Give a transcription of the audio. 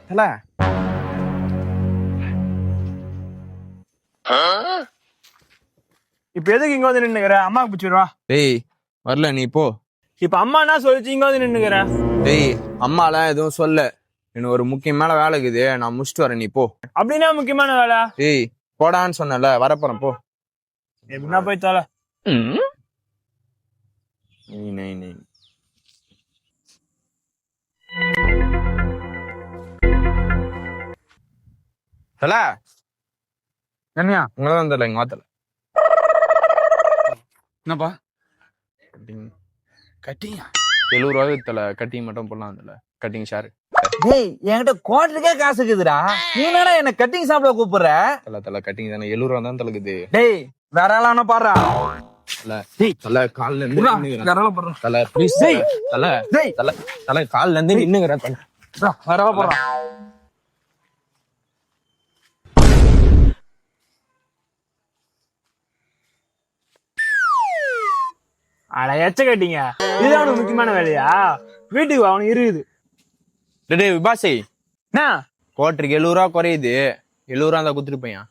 தல இப்ப எதுக்கு இங்க வந்து நின்னுக்கிற? அம்மாக்கு பிடிச்சிருவா. டேய் வரல நீ போ. இப்ப அம்மா என்ன சொல்லிச்சு இங்க வந்து நின்னுக்கிற? டேய் அம்மாலாம் எதுவும் சொல்ல. எனக்கு ஒரு முக்கியமான வேலை இருக்குது, நான் முடிச்சுட்டு வரேன், நீ போ. அப்படின்னா முக்கியமான வேலை. டேய் போடான்னு சொன்னல, வரப்போறேன் போ. எப்படின்னா போய் தோல. நீ தல என்னையா? உங்களதான் தல எங்க வாத்தல என்னப்பா கட்டிங் கட்டியா? 70 ரூபாய் தல. கட்டிங் மட்டும் போடலாம் தல. Cutting share. டேய் என்கிட்ட குவார்டருக்கே காசு இருக்குதுடா, நீ என்னடா என்ன கட்டிங் சாப்பிட கூப்பிடுற? தல கட்டிங் தானே 70 ரூபா தான் தலக்குது. டேய் வேற ஆளான பாடுறா. தல கால்ல இருந்து நின்னுக்கிறேன். வேற ஆள் போடுறான். தல ப்ளீஸ் தல. டேய் தல தல கால்ல இருந்து நின்னுக்கிறேன் தல. வேற ஆள் போடுறான். அட எச்ச கட்டிங்க, இதுதான் அவனுக்கு முக்கியமான வேலையா? வீட்டுக்கு வா, அவனுக்கு இருக்குது. டேய் விபாசி, என்ன கோட்டருக்கு 70 ரூபா குறையுது, 70 ரூபா தான் குத்துட்டு போயான்.